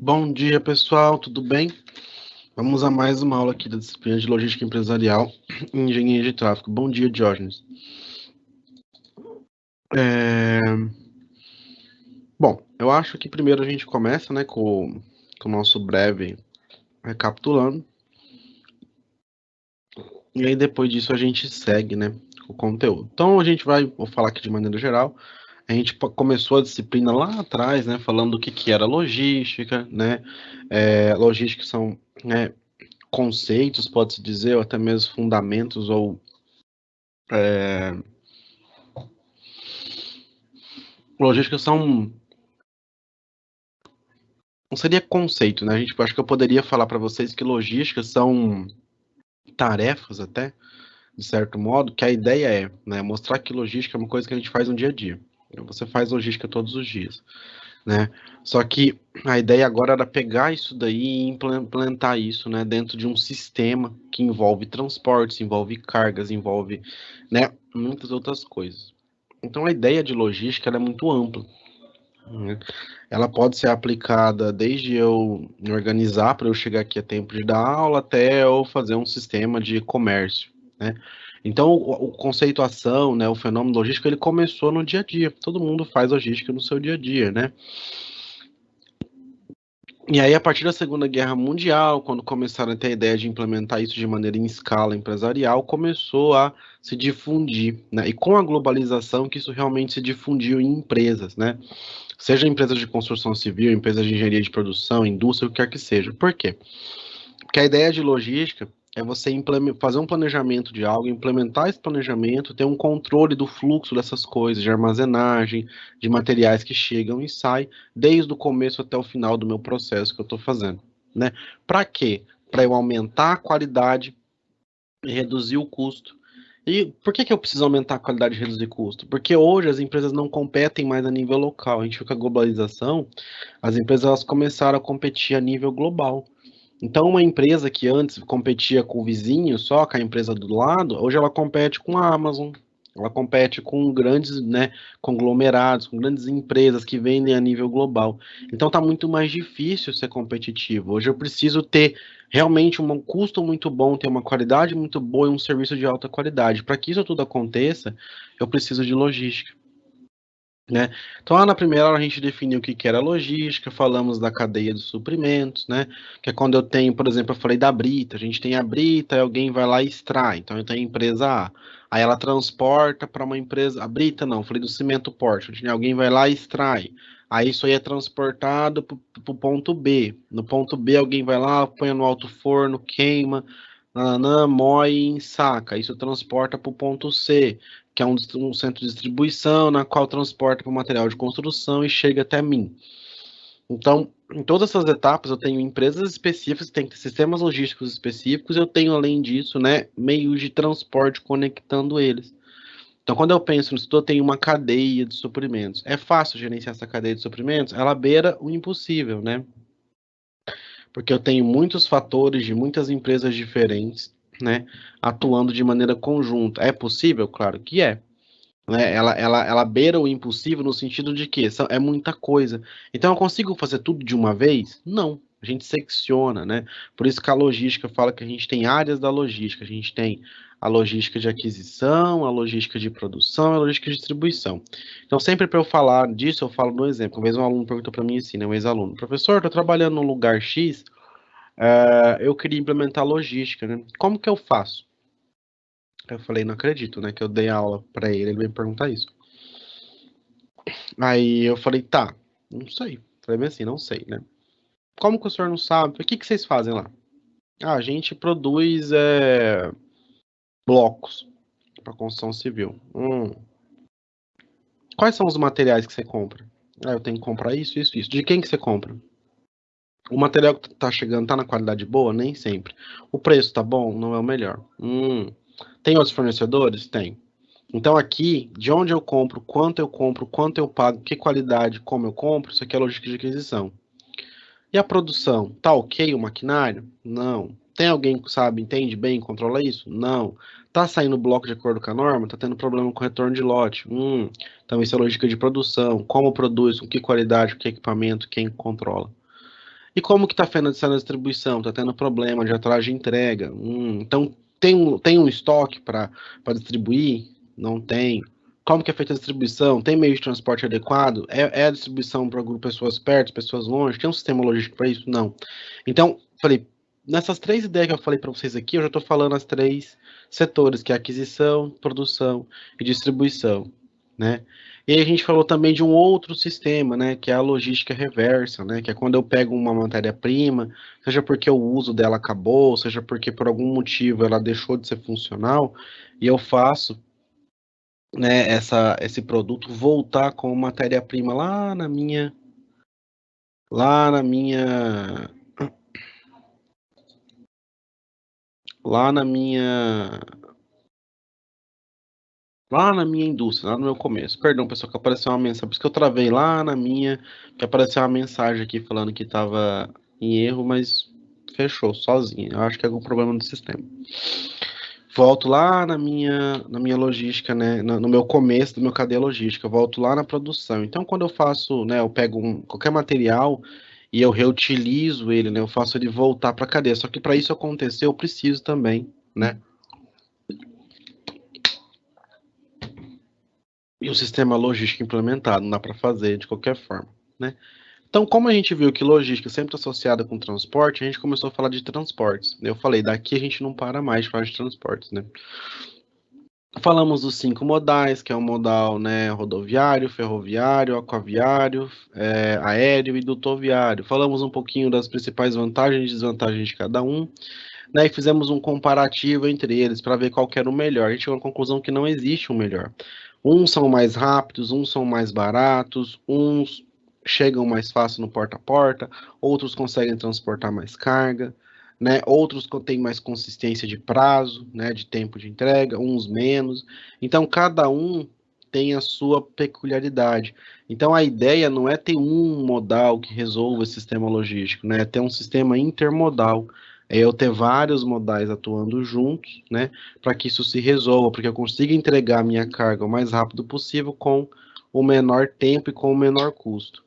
Bom dia, pessoal, tudo bem? Vamos a mais uma aula aqui da disciplina de Logística Empresarial e Engenharia de Tráfego. Bom dia, Diógenes. Bom, eu acho que primeiro a gente começa, né, com o nosso breve recapitulando, e aí depois disso a gente segue, né, com o conteúdo. Então a gente vou falar aqui de maneira geral. A gente começou a disciplina lá atrás, né, falando do que era logística, né, logística são, né, conceitos, pode-se dizer, ou até mesmo fundamentos ou logística são. Não seria conceito, né? Acho que eu poderia falar para vocês que logística são tarefas até, de certo modo, que a ideia é, né, mostrar que logística é uma coisa que a gente faz no dia a dia. Então, você faz logística todos os dias, né? Só que a ideia agora era pegar isso daí e implementar isso, né, dentro de um sistema que envolve transportes, envolve cargas, envolve, né, muitas outras coisas. Então a ideia de logística ela é muito ampla, né? Ela pode ser aplicada desde eu me organizar para eu chegar aqui a tempo de dar aula até eu fazer um sistema de comércio, né? Então, o conceituação, né, o fenômeno logístico, ele começou no dia a dia. Todo mundo faz logística no seu dia a dia, né? E aí, a partir da Segunda Guerra Mundial, quando começaram a ter a ideia de implementar isso de maneira em escala empresarial, começou a se difundir, né? E com a globalização que isso realmente se difundiu em empresas, né? Seja empresas de construção civil, empresas de engenharia de produção, indústria, o que quer que seja. Por quê? Porque a ideia de logística é você fazer um planejamento de algo, implementar esse planejamento, ter um controle do fluxo dessas coisas, de armazenagem, de materiais que chegam e saem, desde o começo até o final do meu processo que eu estou fazendo, né? Para quê? Para eu aumentar a qualidade e reduzir o custo. E por que eu preciso aumentar a qualidade e reduzir custo? Porque hoje as empresas não competem mais a nível local. A gente viu que a globalização, as empresas elas começaram a competir a nível global. Então, uma empresa que antes competia com o vizinho só, com a empresa do lado, hoje ela compete com a Amazon, ela compete com grandes, né, conglomerados, com grandes empresas que vendem a nível global. Então, está muito mais difícil ser competitivo. Hoje eu preciso ter realmente um custo muito bom, ter uma qualidade muito boa e um serviço de alta qualidade. Para que isso tudo aconteça, eu preciso de logística, né? Então, lá na primeira aula a gente definiu o que que era logística, falamos da cadeia de suprimentos, né? Que é quando eu tenho, por exemplo, eu falei da brita, a gente tem a brita, aí alguém vai lá e extrai. Então, eu tenho a empresa A, aí ela transporta para uma empresa, a brita não, eu falei do cimento porte, alguém vai lá e extrai. Aí isso aí é transportado para o ponto B. No ponto B, alguém vai lá, põe no alto forno, queima, nananã, moe e ensaca. Isso transporta para o ponto C, que é um centro de distribuição, na qual transporta para o material de construção e chega até mim. Então, em todas essas etapas, eu tenho empresas específicas, tem sistemas logísticos específicos, eu tenho, além disso, né, meios de transporte conectando eles. Então, quando eu penso nisso, eu tenho uma cadeia de suprimentos. É fácil gerenciar essa cadeia de suprimentos? Ela beira o impossível, né? Porque eu tenho muitos fatores de muitas empresas diferentes, né, atuando de maneira conjunta. É possível? Claro que é. Né? Ela beira o impossível no sentido de que é muita coisa. Então, eu consigo fazer tudo de uma vez? Não. A gente secciona, né? Por isso que a logística fala que a gente tem áreas da logística. A gente tem a logística de aquisição, a logística de produção, a logística de distribuição. Então, sempre para eu falar disso, eu falo no exemplo. Uma vez um aluno perguntou para mim assim, né? Um ex-aluno, professor, estou trabalhando num lugar X, eu queria implementar logística, né? Como que eu faço? Eu falei, não acredito, né? Que eu dei aula para ele veio me perguntar isso. Aí eu falei, tá, não sei. Falei bem assim, não sei, né? Como que o senhor não sabe? O que que vocês fazem lá? Ah, a gente produz blocos para construção civil. Quais são os materiais que você compra? Ah, eu tenho que comprar isso, isso, isso. De quem que você compra? O material que tá chegando tá na qualidade boa? Nem sempre. O preço tá bom? Não é o melhor. Tem outros fornecedores? Tem. Então aqui, de onde eu compro, quanto eu pago, que qualidade, como eu compro, isso aqui é logística de aquisição. E a produção? Tá ok o maquinário? Não. Tem alguém que sabe, entende bem, controla isso? Não. Tá saindo bloco de acordo com a norma? Tá tendo problema com retorno de lote? Então isso é lógica de produção. Como produz, com que qualidade, com que equipamento, quem controla. E como que está sendo a distribuição? Está tendo problema de atraso de entrega? Então, tem um estoque para distribuir? Não tem. Como que é feita a distribuição? Tem meio de transporte adequado? É a distribuição para pessoas perto, pessoas longe? Tem um sistema logístico para isso? Não. Então, falei, nessas três ideias que eu falei para vocês aqui, eu já estou falando as três setores, que é aquisição, produção e distribuição, né? E aí a gente falou também de um outro sistema, né, que é a logística reversa, né, que é quando eu pego uma matéria-prima, seja porque o uso dela acabou, seja porque por algum motivo ela deixou de ser funcional, e eu faço, né, esse produto voltar com matéria-prima lá na minha, lá na minha, lá na minha indústria, lá no meu começo. Perdão, pessoal, que apareceu uma mensagem, por isso que eu travei lá na minha, que apareceu uma mensagem aqui falando que estava em erro, mas fechou sozinho. Eu acho que é algum problema do sistema. Volto lá na minha logística, né, no meu começo do meu cadeia logística, volto lá na produção. Então, quando eu faço, né, eu pego qualquer material e eu reutilizo ele, né, eu faço ele voltar para a cadeia. Só que para isso acontecer, eu preciso também, né, e o sistema logístico implementado, não dá para fazer de qualquer forma, né? Então, como a gente viu que logística sempre associada com transporte, a gente começou a falar de transportes. Eu falei, daqui a gente não para mais de falar de transportes, né? Falamos dos 5 modais, que é o modal, né, rodoviário, ferroviário, aquaviário, aéreo e dutoviário. Falamos um pouquinho das principais vantagens e desvantagens de cada um, né, e fizemos um comparativo entre eles para ver qual que era o melhor. A gente chegou à conclusão que não existe um melhor. Uns são mais rápidos, uns são mais baratos, uns chegam mais fácil no porta a porta, outros conseguem transportar mais carga, né? Outros têm mais consistência de prazo, né? De tempo de entrega, uns menos. Então, cada um tem a sua peculiaridade. Então, a ideia não é ter um modal que resolva esse sistema logístico, né? É ter um sistema intermodal. É eu ter vários modais atuando juntos, né? Para que isso se resolva, porque eu consiga entregar a minha carga o mais rápido possível com o menor tempo e com o menor custo.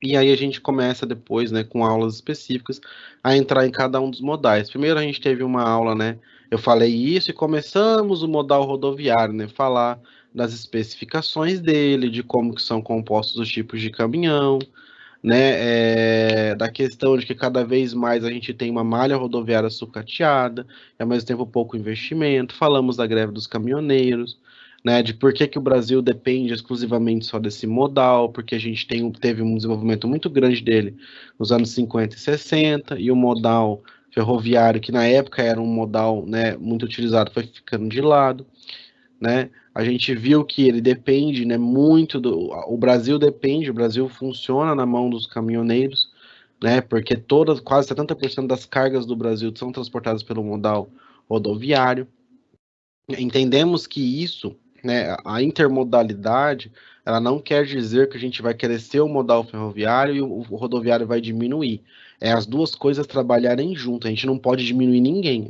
E aí a gente começa depois, né, com aulas específicas, a entrar em cada um dos modais. Primeiro a gente teve uma aula, né, eu falei isso e começamos o modal rodoviário, né, falar das especificações dele, de como que são compostos os tipos de caminhão, né, da questão de que cada vez mais a gente tem uma malha rodoviária sucateada, e ao mesmo tempo pouco investimento. Falamos da greve dos caminhoneiros, né, de por que que o Brasil depende exclusivamente só desse modal, porque a gente teve um desenvolvimento muito grande dele nos anos 50 e 60, e o modal ferroviário, que na época era um modal, né, muito utilizado, foi ficando de lado, né? A gente viu que ele depende, né, muito o Brasil depende, o Brasil funciona na mão dos caminhoneiros, né? Porque quase 70% das cargas do Brasil são transportadas pelo modal rodoviário. Entendemos que isso, né, a intermodalidade, ela não quer dizer que a gente vai crescer o modal ferroviário e o rodoviário vai diminuir. É as duas coisas trabalharem junto. A gente não pode diminuir ninguém.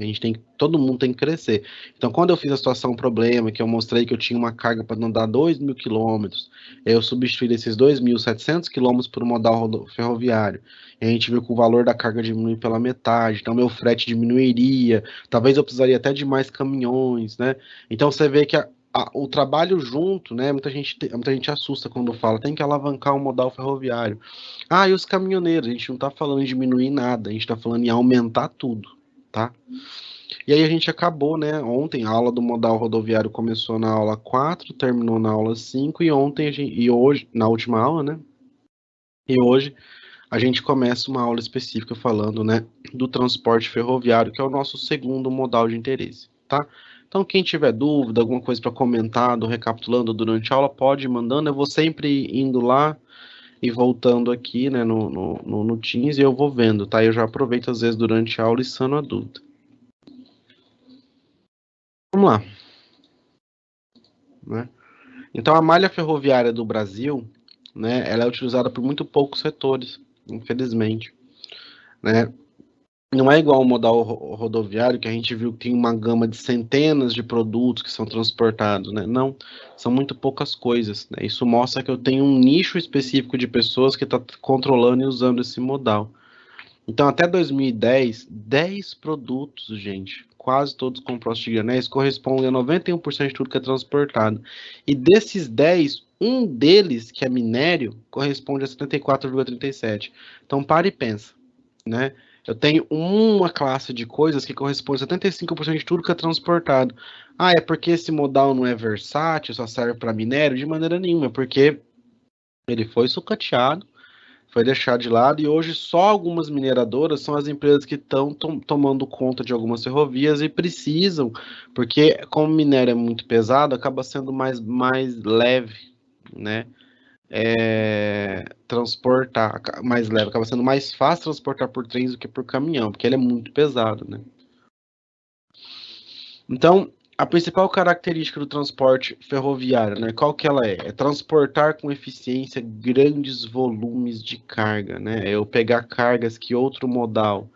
Todo mundo tem que crescer. Então, quando eu fiz a situação problema, que eu mostrei que eu tinha uma carga para andar 2.000 quilômetros, eu substituí esses 2.700 quilômetros por um modal ferroviário. E a gente viu que o valor da carga diminui pela metade. Então, meu frete diminuiria. Talvez eu precisaria até de mais caminhões, né? Então você vê que o trabalho junto, né? Muita gente assusta quando fala, tem que alavancar o modal ferroviário. Ah, e os caminhoneiros? A gente não está falando em diminuir nada, a gente está falando em aumentar tudo, tá? E aí a gente acabou, né? Ontem a aula do modal rodoviário começou na aula 4, terminou na aula 5, e e hoje, na última aula, né? E hoje a gente começa uma aula específica falando, né, do transporte ferroviário, que é o nosso segundo modal de interesse, tá? Então, quem tiver dúvida, alguma coisa para comentar, recapitulando durante a aula, pode ir mandando. Eu vou sempre indo lá e voltando aqui, né, no Teams, e eu vou vendo, tá? Eu já aproveito, às vezes, durante a aula e sano a dúvida. Vamos lá, né? Então, a malha ferroviária do Brasil, né, ela é utilizada por muito poucos setores, infelizmente, né? Não é igual ao modal rodoviário, que a gente viu que tem uma gama de centenas de produtos que são transportados, né? Não, são muito poucas coisas, né? Isso mostra que eu tenho um nicho específico de pessoas que está controlando e usando esse modal, Então, até 2010, 10 produtos, gente, quase todos com compostos de granéis, correspondem a 91% de tudo que é transportado. E desses 10, um deles, que é minério, corresponde a 74,37. Então, para e pensa, né? Eu tenho uma classe de coisas que corresponde a 75% de tudo que é transportado. Ah, é porque esse modal não é versátil, só serve para minério? De maneira nenhuma, é porque ele foi sucateado, foi deixado de lado e hoje só algumas mineradoras são as empresas que estão tomando conta de algumas ferrovias e precisam, porque como o minério é muito pesado, acaba sendo mais leve, né? Transportar mais leve, acaba sendo mais fácil transportar por trens do que por caminhão, porque ele é muito pesado, né? Então, a principal característica do transporte ferroviário, né? Qual que ela é? É transportar com eficiência grandes volumes de carga, né? É eu pegar cargas que outro modal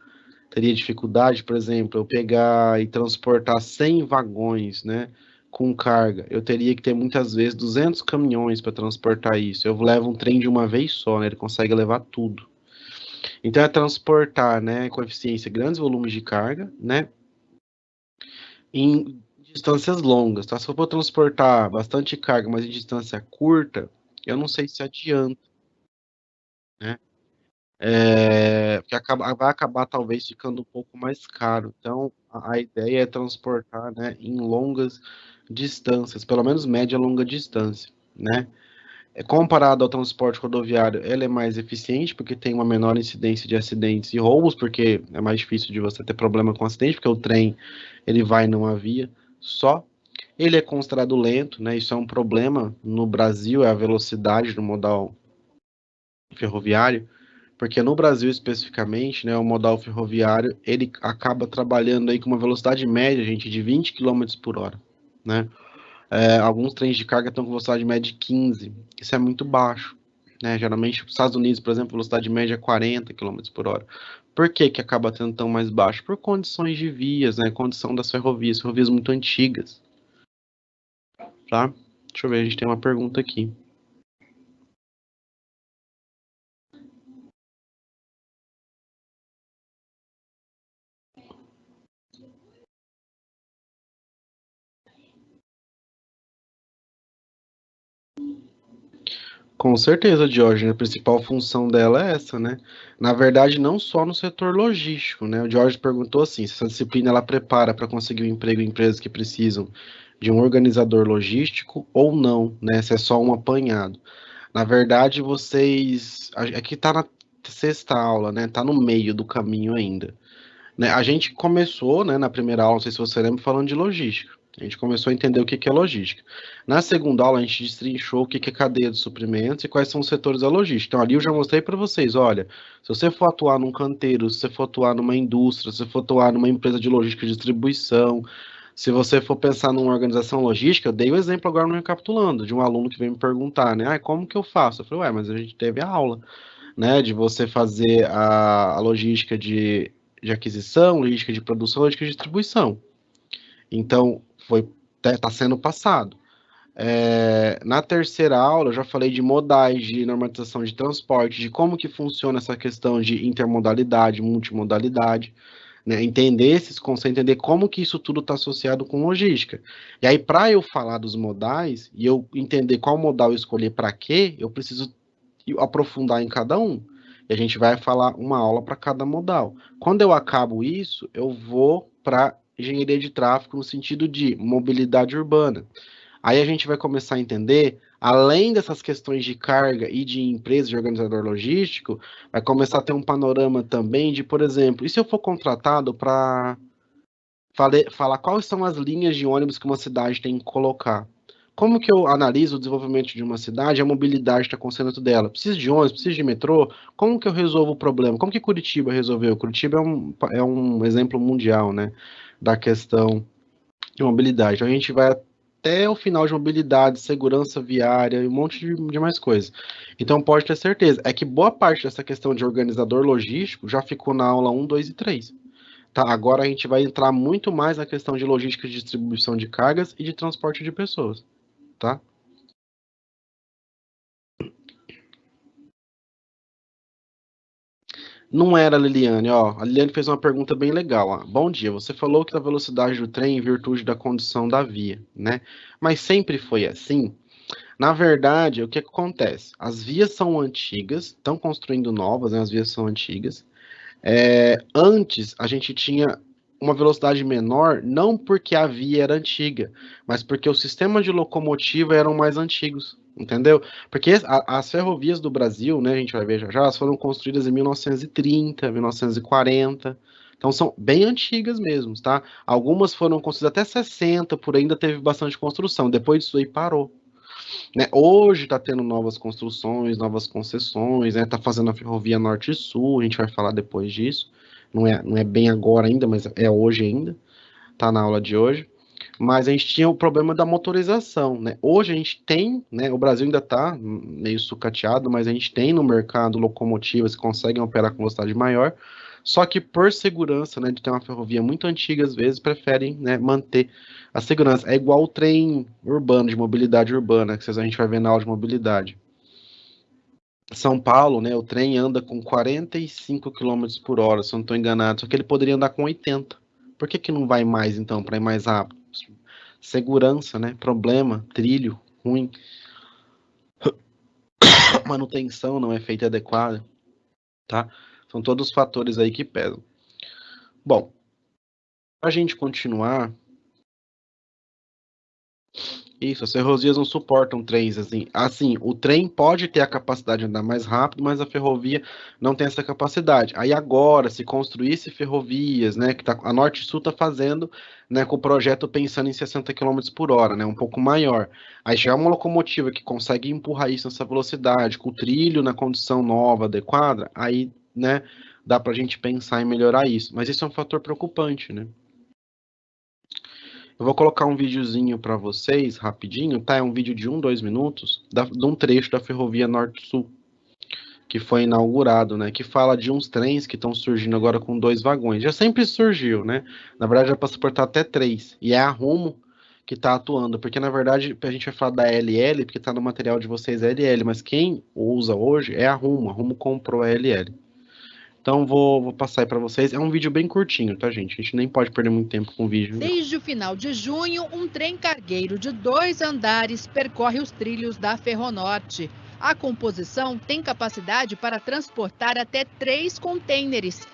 teria dificuldade, por exemplo, eu pegar e transportar 100 vagões, né? Com carga, eu teria que ter muitas vezes 200 caminhões para transportar isso. Eu levo um trem de uma vez só, né? Ele consegue levar tudo. Então é transportar, né, com eficiência grandes volumes de carga, né? Em distâncias longas, tá? Se for para transportar bastante carga, mas em distância curta, eu não sei se adianta, né? Porque vai acabar talvez ficando um pouco mais caro. Então, a ideia é transportar, né, em longas distâncias, pelo menos média e longa distância, né? Comparado ao transporte rodoviário, ele é mais eficiente porque tem uma menor incidência de acidentes e roubos, porque é mais difícil de você ter problema com acidente, porque o trem ele vai numa via só. Ele é considerado lento, né? Isso é um problema no Brasil, é a velocidade do modal ferroviário, porque no Brasil especificamente, né, o modal ferroviário, ele acaba trabalhando aí com uma velocidade média, gente, de 20 quilômetros por hora, né? Alguns trens de carga estão com velocidade média de 15. Isso é muito baixo, né? Geralmente, nos Estados Unidos, por exemplo, velocidade média é 40 quilômetros por hora. Por que que acaba tendo tão mais baixo? Por condições de vias, né? Condição das ferrovias muito antigas, tá? Deixa eu ver, a gente tem uma pergunta aqui. Com certeza, Diógenes, a principal função dela é essa, né? Na verdade, não só no setor logístico, né? O Diógenes perguntou assim, se essa disciplina ela prepara para conseguir um emprego em empresas que precisam de um organizador logístico ou não, né? Se é só um apanhado. Na verdade, aqui está na sexta aula, né? Tá no meio do caminho ainda, né? A gente começou, né, na primeira aula, não sei se você lembra, falando de logística. A gente começou a entender o que que é logística. Na segunda aula, a gente destrinchou o que que é cadeia de suprimentos e quais são os setores da logística. Então, ali eu já mostrei para vocês, olha, se você for atuar num canteiro, se você for atuar numa indústria, se você for atuar numa empresa de logística e distribuição, se você for pensar numa organização logística, eu dei o exemplo agora no recapitulando, de um aluno que veio me perguntar, né, como que eu faço? Eu falei, ué, mas a gente teve a aula, né, de você fazer a logística de aquisição, logística de produção, logística de distribuição. Então, está sendo passado. Na terceira aula, eu já falei de modais, de normatização de transporte, de como que funciona essa questão de intermodalidade, multimodalidade, né? Entender esses conceitos, entender como que isso tudo está associado com logística. E aí, para eu falar dos modais e eu entender qual modal eu escolher para quê, eu preciso aprofundar em cada um. E a gente vai falar uma aula para cada modal. Quando eu acabo isso, eu vou para engenharia de tráfego no sentido de mobilidade urbana. Aí a gente vai começar a entender, além dessas questões de carga e de empresa, de organizador logístico, vai começar a ter um panorama também de, por exemplo, e se eu for contratado para falar quais são as linhas de ônibus que uma cidade tem que colocar? Como que eu analiso o desenvolvimento de uma cidade, a mobilidade está acontecendo dela? Preciso de ônibus, preciso de metrô? Como que eu resolvo o problema? Como que Curitiba resolveu? Curitiba é um exemplo mundial, né, da questão de mobilidade. Então a gente vai até o final de mobilidade, segurança viária e um monte de mais coisas. Então pode ter certeza, é que boa parte dessa questão de organizador logístico já ficou na aula um, 2 e 3. Tá, agora a gente vai entrar muito mais na questão de logística de distribuição de cargas e de transporte de pessoas, tá? Não era, Liliane, ó. A Liliane fez uma pergunta bem legal, ó. Bom dia, você falou que a velocidade do trem em virtude da condição da via, né? Mas sempre foi assim? Na verdade, o que acontece? As vias são antigas, estão construindo novas, né? As vias são antigas. Antes, a gente tinha uma velocidade menor, não porque a via era antiga, mas porque os sistemas de locomotiva eram mais antigos, entendeu? Porque as ferrovias do Brasil, né, a gente vai ver já já, elas foram construídas em 1930, 1940, então são bem antigas mesmo, tá? Algumas foram construídas até 60, por aí ainda teve bastante construção, depois disso aí parou. Né? Hoje está tendo novas construções, novas concessões, né? Tá fazendo a ferrovia Norte e Sul, a gente vai falar depois disso. Não é bem agora ainda, mas é hoje ainda, tá na aula de hoje. Mas a gente tinha o problema da motorização, né? Hoje a gente tem, né? O Brasil ainda está meio sucateado, mas a gente tem no mercado locomotivas que conseguem operar com velocidade maior. Só que por segurança, né, de ter uma ferrovia muito antiga, às vezes preferem, né, manter a segurança. É igual o trem urbano, de mobilidade urbana, que a gente vai ver na aula de mobilidade. São Paulo, né, o trem anda com 45 quilômetros por hora, se eu não estou enganado, só que ele poderia andar com 80. Por que que não vai mais, então, para ir mais rápido? Segurança, né, problema, trilho ruim, manutenção não é feita adequada, tá? São todos os fatores aí que pesam. Bom, para a gente continuar, isso, as ferrovias não suportam trens assim. Assim, o trem pode ter a capacidade de andar mais rápido, mas a ferrovia não tem essa capacidade. Aí agora, se construísse ferrovias, né, que a Norte Sul está fazendo, né, com o projeto pensando em 60 quilômetros por hora, né, um pouco maior. Aí já é uma locomotiva que consegue empurrar isso nessa velocidade, com o trilho na condição nova, adequada, aí, né, dá para a gente pensar em melhorar isso. Mas isso é um fator preocupante, né? Eu vou colocar um videozinho para vocês, rapidinho, tá? É um vídeo de 2 minutos, de um trecho da Ferrovia Norte-Sul, que foi inaugurado, né? Que fala de uns trens que estão surgindo agora com 2 vagões. Já sempre surgiu, né? Na verdade, é para suportar até 3. E é a Rumo que está atuando, porque na verdade a gente vai falar da LL, porque está no material de vocês LL, mas quem usa hoje é a Rumo comprou a LL. Então vou passar aí para vocês. É um vídeo bem curtinho, tá, gente? A gente nem pode perder muito tempo com o vídeo. Desde o final de junho, um trem cargueiro de 2 andares percorre os trilhos da Ferronorte. A composição tem capacidade para transportar até 3 contêineres.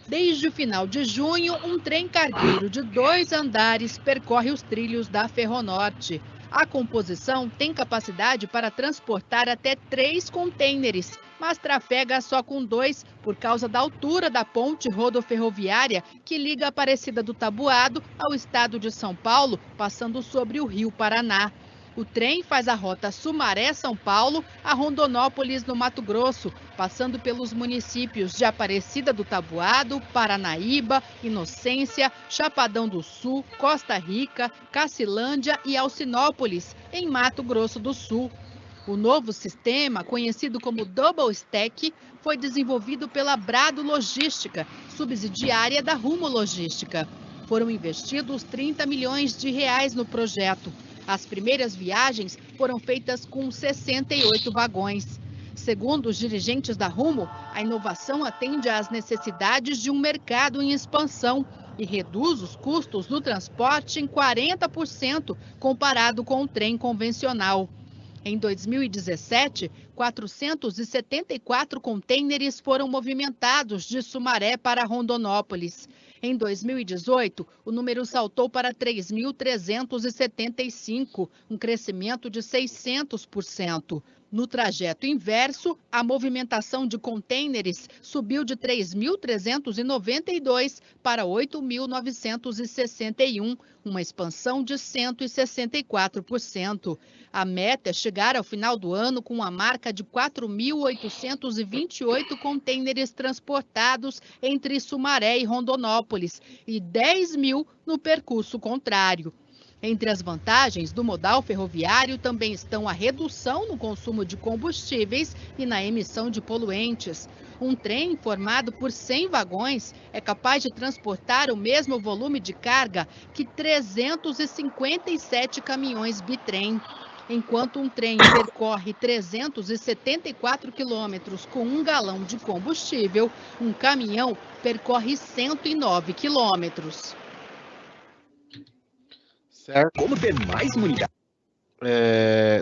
Desde o final de junho, um trem cargueiro de 2 andares percorre os trilhos da Ferronorte. A composição tem capacidade para transportar até 3 contêineres, mas trafega só com 2 por causa da altura da ponte rodoferroviária que liga Aparecida do Taboado ao estado de São Paulo, passando sobre o Rio Paraná. O trem faz a rota Sumaré-São Paulo a Rondonópolis, no Mato Grosso, passando pelos municípios de Aparecida do Taboado, Paranaíba, Inocência, Chapadão do Sul, Costa Rica, Cacilândia e Alcinópolis, em Mato Grosso do Sul. O novo sistema, conhecido como Double Stack, foi desenvolvido pela Brado Logística, subsidiária da Rumo Logística. Foram investidos R$30 milhões no projeto. As primeiras viagens foram feitas com 68 vagões. Segundo os dirigentes da Rumo, a inovação atende às necessidades de um mercado em expansão e reduz os custos do transporte em 40% comparado com o trem convencional. Em 2017, 474 contêineres foram movimentados de Sumaré para Rondonópolis. Em 2018, o número saltou para 3.375, um crescimento de 600%. No trajeto inverso, a movimentação de contêineres subiu de 3.392 para 8.961, uma expansão de 164%. A meta é chegar ao final do ano com a marca de 4.828 contêineres transportados entre Sumaré e Rondonópolis e 10 mil no percurso contrário. Entre as vantagens do modal ferroviário também estão a redução no consumo de combustíveis e na emissão de poluentes. Um trem formado por 100 vagões é capaz de transportar o mesmo volume de carga que 357 caminhões bitrem. Enquanto um trem percorre 374 quilômetros com 1 galão de combustível, um caminhão percorre 109 quilômetros. Certo? Como ter mais imunidade?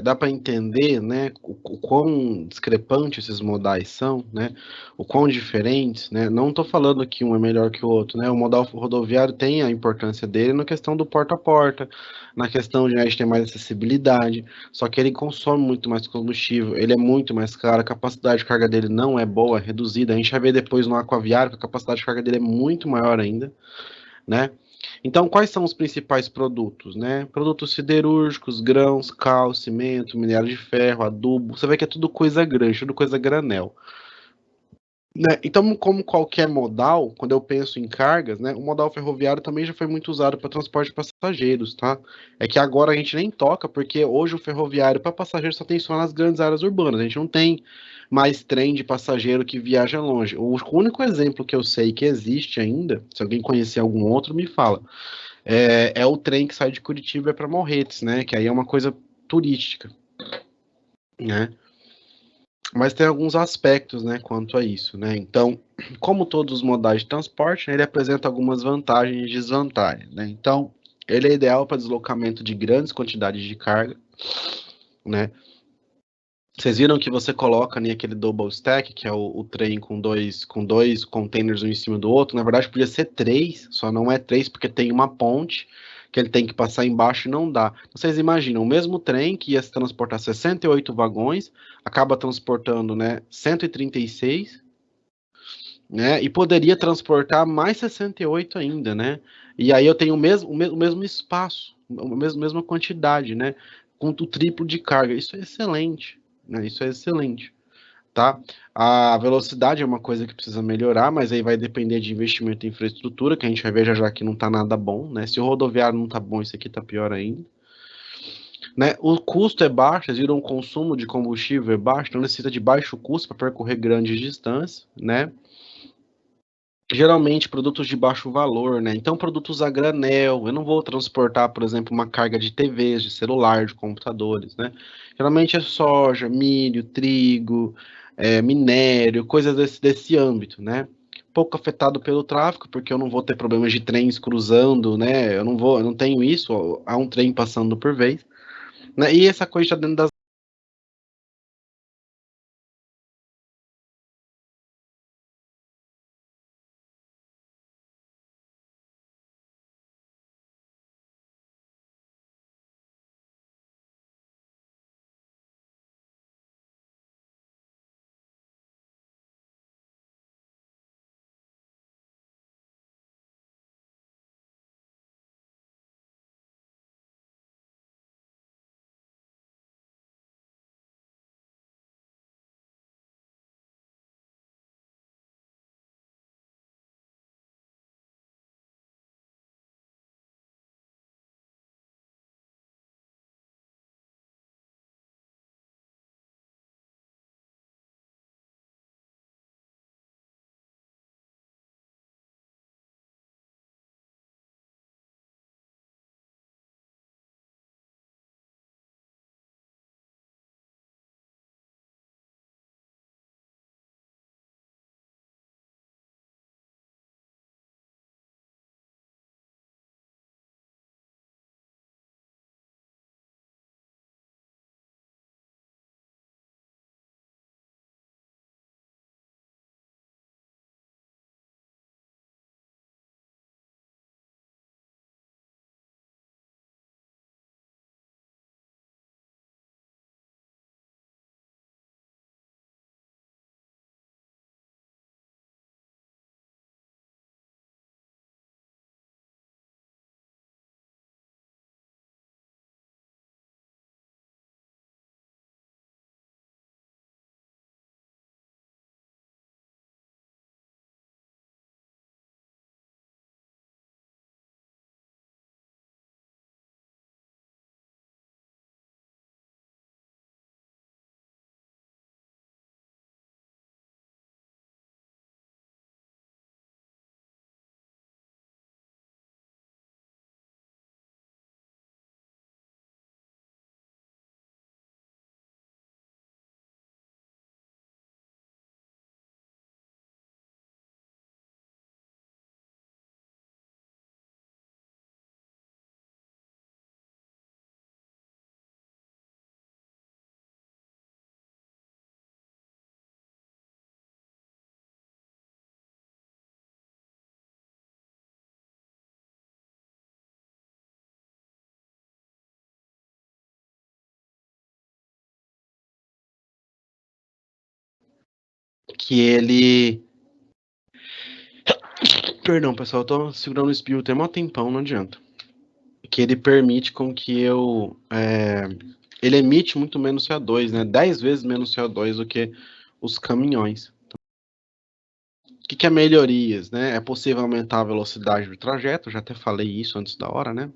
Dá para entender, né, o quão discrepantes esses modais são, né, o quão diferentes, né, não estou falando que um é melhor que o outro, né, o modal rodoviário tem a importância dele na questão do porta a porta, na questão de a gente ter mais acessibilidade, só que ele consome muito mais combustível, ele é muito mais caro, a capacidade de carga dele não é boa, é reduzida, a gente vai ver depois no aquaviário que a capacidade de carga dele é muito maior ainda, né? Então, quais são os principais produtos, né? Produtos siderúrgicos, grãos, cal, cimento, minério de ferro, adubo. Você vê que é tudo coisa grande, tudo coisa granel. Né? Então, como qualquer modal, quando eu penso em cargas, né, o modal ferroviário também já foi muito usado para transporte de passageiros, tá? É que agora a gente nem toca, porque hoje o ferroviário para passageiros só tem só nas grandes áreas urbanas. A gente não tem mais trem de passageiro que viaja longe. O único exemplo que eu sei que existe ainda, se alguém conhecer algum outro, me fala. É o trem que sai de Curitiba para Morretes, né? Que aí é uma coisa turística, né? Mas tem alguns aspectos, né, quanto a isso, né? Então, como todos os modais de transporte, né, ele apresenta algumas vantagens e desvantagens, né? Então, ele é ideal para deslocamento de grandes quantidades de carga, né? Vocês viram que você coloca ali aquele double stack, que é o trem com dois containers um em cima do outro. Na verdade, podia ser três, só não é três porque tem uma ponte que ele tem que passar embaixo e não dá. Vocês imaginam, o mesmo trem que ia se transportar 68 vagões, acaba transportando, né, 136, né, e poderia transportar mais 68 ainda, né? E aí eu tenho o mesmo espaço, mesma quantidade, né, com o triplo de carga. Isso é excelente, né? Isso é excelente, tá? A velocidade é uma coisa que precisa melhorar, mas aí vai depender de investimento em infraestrutura, que a gente vai ver já já que não tá nada bom, né? Se o rodoviário não tá bom, isso aqui tá pior ainda. Né? O custo é baixo, vocês viram o consumo de combustível é baixo, então necessita de baixo custo para percorrer grandes distâncias, né? Geralmente produtos de baixo valor, né? Então produtos a granel. Eu não vou transportar, por exemplo, uma carga de TVs, de celular, de computadores, né? Geralmente é soja, milho, trigo, minério, coisas desse âmbito, né? Pouco afetado pelo tráfego, porque eu não vou ter problemas de trens cruzando, né? Eu não tenho isso, há um trem passando por vez, né? E essa coisa está dentro das que ele... Perdão, pessoal, eu tô segurando o espirro tem um tempão, não adianta. Que ele permite com que eu... ele emite muito menos CO2, né? 10 vezes menos CO2 do que os caminhões. O que é melhorias, né? É possível aumentar a velocidade do trajeto, eu já até falei isso antes da hora, né?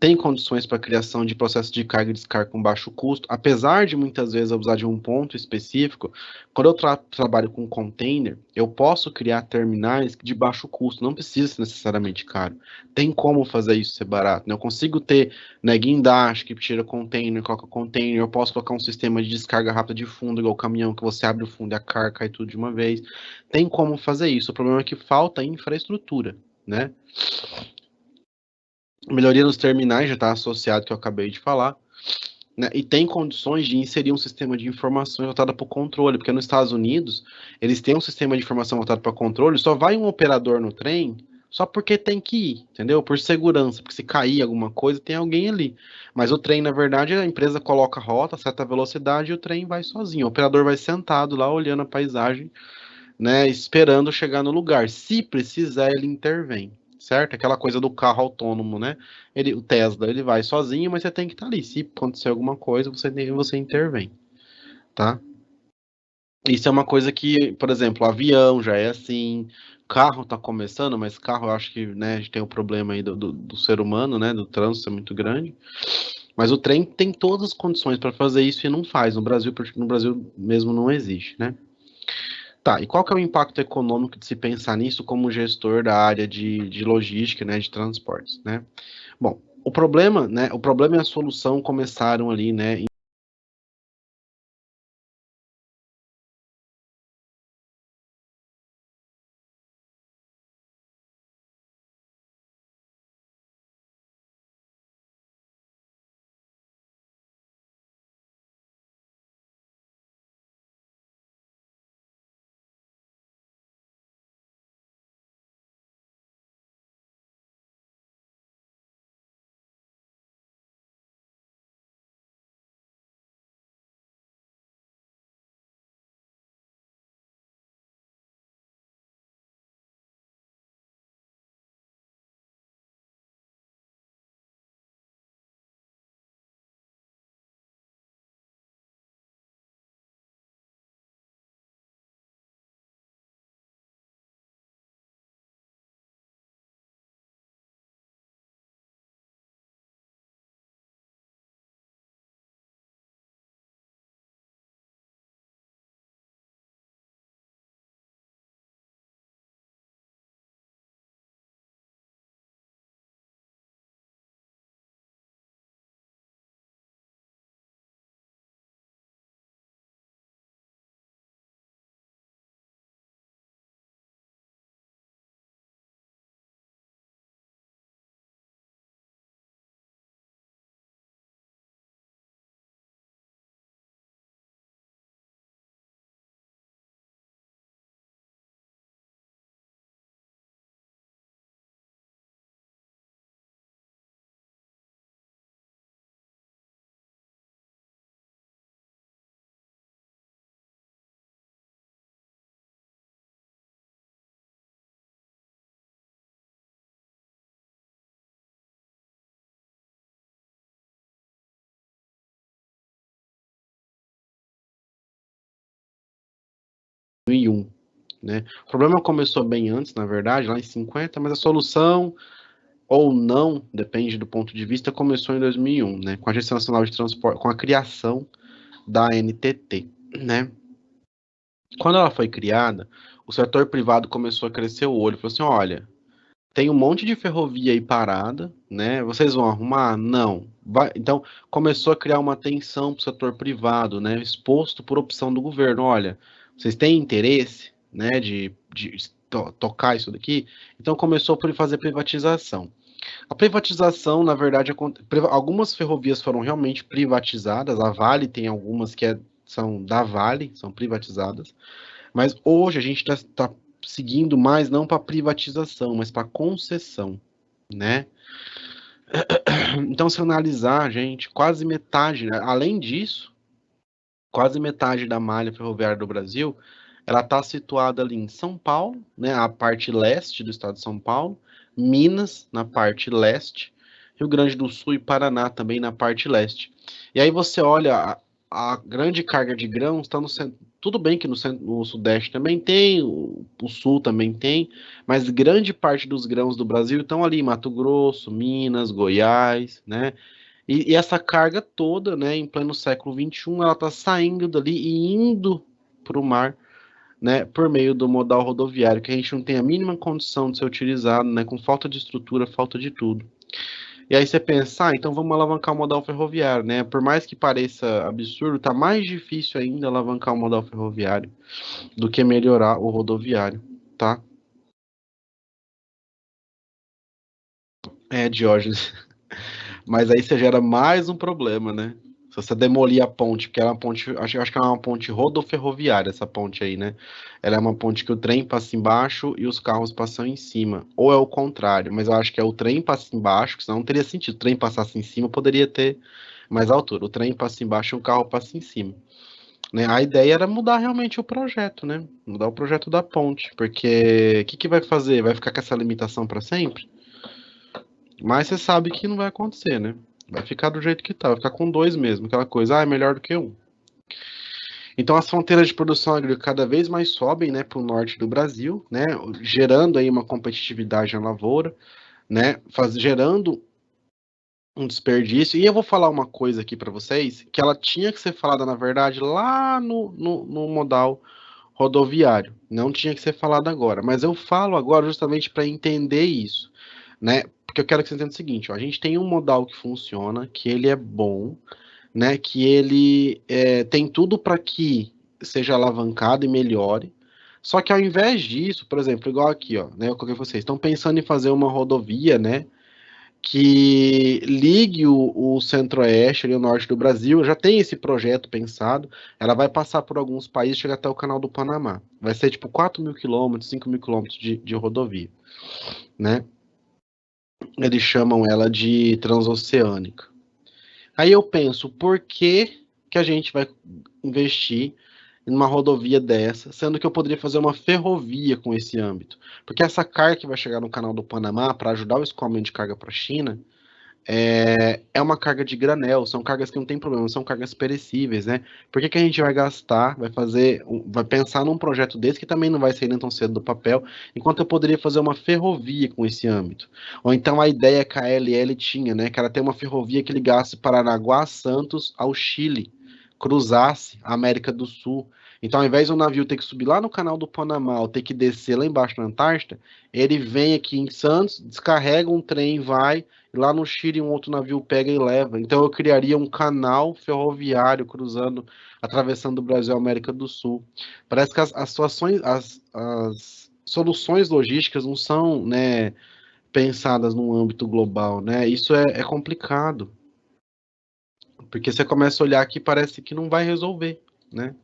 Tem condições para a criação de processos de carga e descarga com baixo custo, apesar de muitas vezes eu usar de um ponto específico. Quando eu trabalho com container, eu posso criar terminais de baixo custo, não precisa ser necessariamente caro. Tem como fazer isso ser barato, né? Eu consigo ter, né, guindaste que tira container, coloca container, eu posso colocar um sistema de descarga rápida de fundo, igual o caminhão, que você abre o fundo e a carga cai tudo de uma vez. Tem como fazer isso, o problema é que falta infraestrutura, né? Melhoria nos terminais já está associado, que eu acabei de falar, né? E tem condições de inserir um sistema de informação voltado para o controle, porque nos Estados Unidos eles têm um sistema de informação voltado para controle, só vai um operador no trem só porque tem que ir, entendeu? Por segurança, porque se cair alguma coisa tem alguém ali. Mas o trem, na verdade, a empresa coloca a rota, certa velocidade e o trem vai sozinho. O operador vai sentado lá olhando a paisagem, né? Esperando chegar no lugar. Se precisar, ele intervém. Certo? Aquela coisa do carro autônomo, né? O Tesla, ele vai sozinho, mas você tem que estar ali. Se acontecer alguma coisa, você intervém, tá? Isso é uma coisa que, por exemplo, o avião já é assim, carro tá começando, mas carro eu acho que, né, a gente tem o problema aí do ser humano, né? Do trânsito é muito grande. Mas o trem tem todas as condições para fazer isso e não faz. No Brasil, porque no Brasil mesmo não existe, né? Tá, e qual que é o impacto econômico de se pensar nisso como gestor da área de logística, né, de transportes, né? Bom, o problema e a solução começaram ali, né, em dois mil e um, né? O problema começou bem antes, na verdade, lá em 50, mas a solução ou não, depende do ponto de vista, começou em 2001, né, com a Agência Nacional de Transporte, com a criação da ANTT, né? Quando ela foi criada, o setor privado começou a crescer o olho, falou assim, olha, tem um monte de ferrovia aí parada, né? Vocês vão arrumar? Não. Então, começou a criar uma tensão para o setor privado, né? Exposto por opção do governo. Olha, vocês têm interesse, né, de tocar isso daqui? Então, começou por fazer privatização. A privatização, na verdade, algumas ferrovias foram realmente privatizadas. A Vale tem algumas que são da Vale, são privatizadas. Mas hoje a gente está seguindo mais não para privatização, mas para concessão, né? Então, se analisar, gente, quase metade, né? Além disso, quase metade da malha ferroviária do Brasil ela está situada ali em São Paulo, né, a parte leste do estado de São Paulo, Minas na parte leste, Rio Grande do Sul e Paraná também na parte leste. E aí você olha a grande carga de grãos está no centro. Tudo bem que no Sudeste também tem, o Sul também tem, mas grande parte dos grãos do Brasil estão ali em Mato Grosso, Minas, Goiás, né? E essa carga toda, né, em pleno século XXI, ela está saindo dali e indo para o mar, né, por meio do modal rodoviário, que a gente não tem a mínima condição de ser utilizado, né, com falta de estrutura, falta de tudo. E aí você pensa, então vamos alavancar o modal ferroviário, né? Por mais que pareça absurdo, tá mais difícil ainda alavancar o modal ferroviário do que melhorar o rodoviário, tá? Diógenes. Mas aí você gera mais um problema, né? Se você demolir a ponte, porque ela é uma ponte, acho que é uma ponte rodoferroviária, essa ponte aí, né? Ela é uma ponte que o trem passa embaixo e os carros passam em cima. Ou é o contrário, mas eu acho que é o trem passa embaixo, que senão não teria sentido. O trem passasse em cima, poderia ter mais altura. O trem passa embaixo e o carro passa em cima. Né? A ideia era mudar realmente o projeto, né? Mudar o projeto da ponte, porque o que vai fazer? Vai ficar com essa limitação para sempre? Mas você sabe que não vai acontecer, né? Vai ficar do jeito que tá, vai ficar com dois mesmo, aquela coisa, é melhor do que um. Então as fronteiras de produção agrícola cada vez mais sobem, né, para o norte do Brasil, né, gerando aí uma competitividade na lavoura, né, gerando um desperdício. E eu vou falar uma coisa aqui para vocês, que ela tinha que ser falada, na verdade, lá no modal rodoviário. Não tinha que ser falado agora, mas eu falo agora justamente para entender isso, né? Porque eu quero que você entenda o seguinte, ó, a gente tem um modal que funciona, que ele é bom, né? Que ele tem tudo para que seja alavancado e melhore. Só que ao invés disso, por exemplo, igual aqui, ó, né? Eu coloquei vocês estão pensando em fazer uma rodovia, né? Que ligue o centro-oeste e o norte do Brasil. Já tem esse projeto pensado. Ela vai passar por alguns países, chegar até o Canal do Panamá. Vai ser tipo 4.000 quilômetros, 5.000 quilômetros de rodovia, né? Eles chamam ela de transoceânica. Aí eu penso, por que a gente vai investir em uma rodovia dessa, sendo que eu poderia fazer uma ferrovia com esse âmbito? Porque essa carga que vai chegar no Canal do Panamá para ajudar o escoamento de carga para a China, é uma carga de granel, são cargas que não tem problema, são cargas perecíveis, né? Por que a gente vai gastar, vai pensar num projeto desse que também não vai sair nem tão cedo do papel, enquanto eu poderia fazer uma ferrovia com esse âmbito? Ou então a ideia que a ALL tinha, né? Que era ter uma ferrovia que ligasse Paranaguá, Santos ao Chile, cruzasse a América do Sul. Então, ao invés do navio ter que subir lá no canal do Panamá ou ter que descer lá embaixo na Antártida, ele vem aqui em Santos, descarrega um trem, vai e lá no Chile um outro navio pega e leva. Então eu criaria um canal ferroviário cruzando, atravessando o Brasil e a América do Sul. Parece que as situações, as soluções logísticas não são, né, pensadas num âmbito global, né? Isso é complicado, porque você começa a olhar que parece que não vai resolver, né?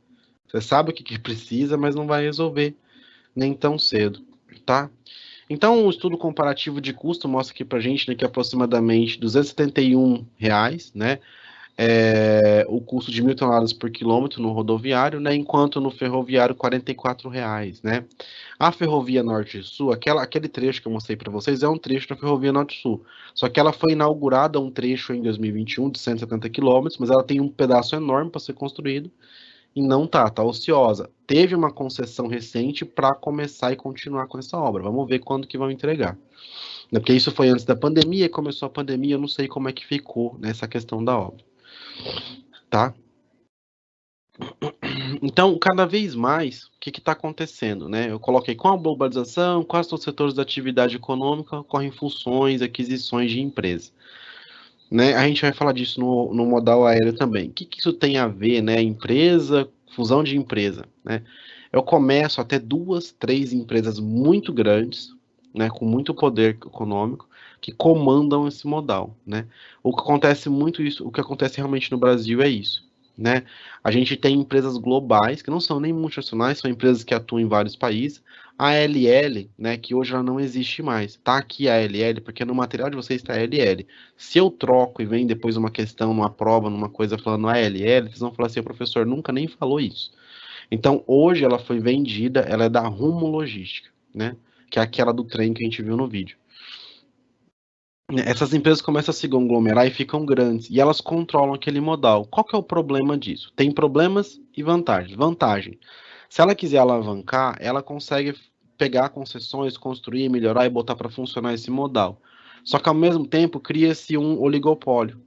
Você sabe o que precisa, mas não vai resolver nem tão cedo, tá? Então, um estudo comparativo de custo mostra aqui para a gente, né, que aproximadamente R$ 271, né, o custo de 1.000 toneladas por quilômetro no rodoviário, né, enquanto no ferroviário R$ 44, né. A ferrovia Norte-Sul, aquele trecho que eu mostrei para vocês, é um trecho da ferrovia Norte-Sul, só que ela foi inaugurada um trecho em 2021 de 170 quilômetros, mas ela tem um pedaço enorme para ser construído, e não tá ociosa. Teve uma concessão recente para começar e continuar com essa obra. Vamos ver quando que vão entregar. Porque isso foi antes da pandemia, começou a pandemia, eu não sei como é que ficou nessa questão da obra. Tá? Então, cada vez mais, o que está acontecendo? Né? Eu coloquei com a globalização, quase todos os setores da atividade econômica ocorrem fusões, aquisições de empresas. Né? A gente vai falar disso no modal aéreo também. O que isso tem a ver, né? Empresa, fusão de empresa, né? Eu começo até 2, 3 empresas muito grandes, né, com muito poder econômico, que comandam esse modal, né? O que acontece muito isso, o que acontece realmente no Brasil é isso, né? A gente tem empresas globais, que não são nem multinacionais, são empresas que atuam em vários países. A ALL, né, que hoje ela não existe mais. Tá aqui a ALL, porque no material de vocês está a ALL. Se eu troco e vem depois uma questão, numa prova, numa coisa falando ALL, vocês vão falar assim, o professor nunca nem falou isso. Então, hoje ela foi vendida, ela é da Rumo Logística, né? Que é aquela do trem que a gente viu no vídeo. Essas empresas começam a se conglomerar e ficam grandes, e elas controlam aquele modal. Qual que é o problema disso? Tem problemas e vantagens. Vantagem, se ela quiser alavancar, ela consegue pegar concessões, construir, melhorar e botar para funcionar esse modal. Só que ao mesmo tempo cria-se um oligopólio.